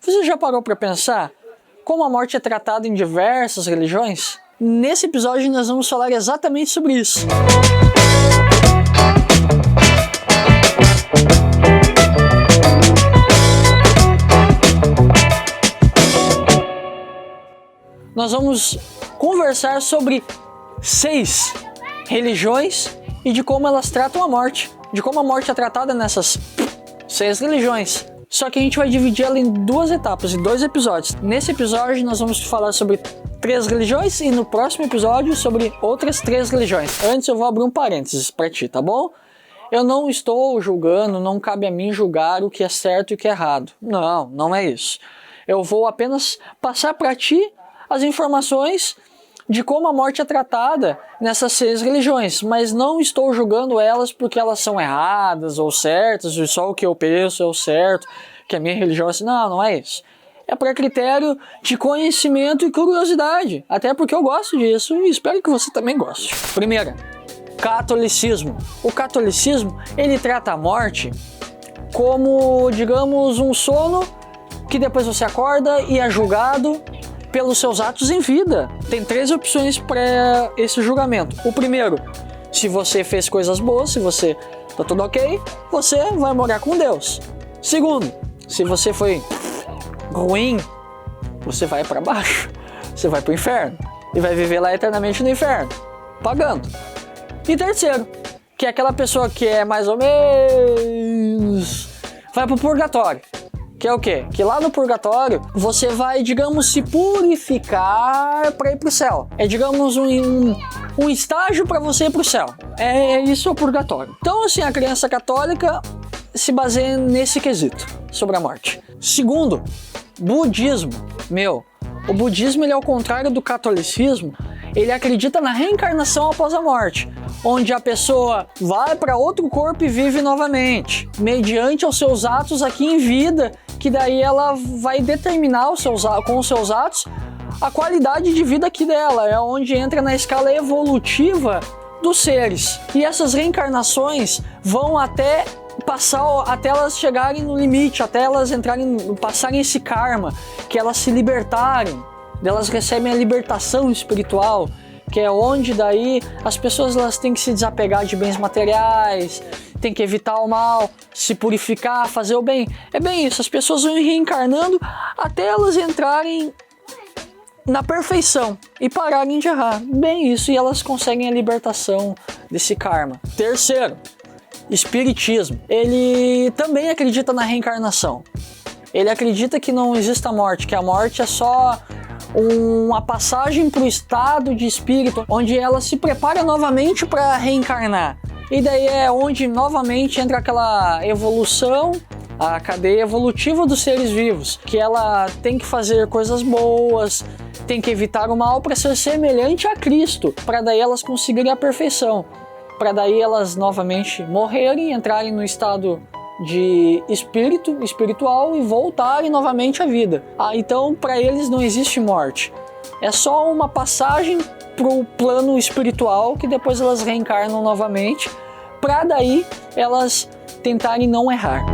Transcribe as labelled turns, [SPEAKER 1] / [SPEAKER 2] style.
[SPEAKER 1] Você já parou para pensar como a morte é tratada em diversas religiões? Nesse episódio nós vamos falar exatamente sobre isso. Nós vamos conversar sobre 6 religiões e de como elas tratam a morte, de como a morte é tratada nessas 6 religiões. Só que a gente vai dividir ela em 2 etapas, em 2 episódios. Nesse episódio nós vamos falar sobre 3 religiões e no próximo episódio sobre outras 3 religiões. Antes eu vou abrir um parênteses para ti, tá bom? Eu não estou julgando, não cabe a mim julgar o que é certo e o que é errado. Não, não é isso. Eu vou apenas passar para ti as informações de como a morte é tratada nessas 6 religiões, mas não estou julgando elas porque elas são erradas ou certas, e só o que eu penso é o certo, que a minha religião é assim. Não, não é isso. É para critério de conhecimento e curiosidade, até porque eu gosto disso e espero que você também goste. Primeira, catolicismo. O catolicismo, ele trata a morte como, digamos, um sono que depois você acorda e é julgado pelos seus atos em vida. Tem 3 opções para esse julgamento. O primeiro, se você fez coisas boas, se você tá tudo ok, você vai morar com Deus. Segundo, se você foi ruim, você vai para baixo, você vai pro inferno e vai viver lá eternamente no inferno, pagando. E terceiro, que é aquela pessoa que é mais ou menos, vai pro purgatório. Que é o quê? Que lá no purgatório você vai, digamos, se purificar para ir pro céu. É, digamos, um estágio para você ir pro céu. É isso o purgatório. Então, assim, a crença católica se baseia nesse quesito sobre a morte. Segundo, budismo. O budismo, ele é o contrário do catolicismo. Ele acredita na reencarnação após a morte, onde a pessoa vai para outro corpo e vive novamente, mediante os seus atos aqui em vida, que daí ela vai determinar com os seus atos a qualidade de vida aqui dela, é onde entra na escala evolutiva dos seres. E essas reencarnações vão até elas chegarem no limite, até elas passarem esse karma, que elas se libertarem, elas recebem a libertação espiritual, que é onde daí as pessoas elas têm que se desapegar de bens materiais, tem que evitar o mal, se purificar, fazer o bem. É bem isso, as pessoas vão reencarnando até elas entrarem na perfeição e pararem de errar. Bem isso, e elas conseguem a libertação desse karma. Terceiro, espiritismo. Ele também acredita na reencarnação. Ele acredita que não existe a morte, que a morte é só uma passagem para o estado de espírito, onde ela se prepara novamente para reencarnar. E daí é onde novamente entra aquela evolução, a cadeia evolutiva dos seres vivos, que ela tem que fazer coisas boas, tem que evitar o mal para ser semelhante a Cristo, para daí elas conseguirem a perfeição, para daí elas novamente morrerem, entrarem no estado de espiritual e voltarem novamente à vida. Então para eles não existe morte, é só uma passagem para o plano espiritual, que depois elas reencarnam novamente, para daí elas tentarem não errar.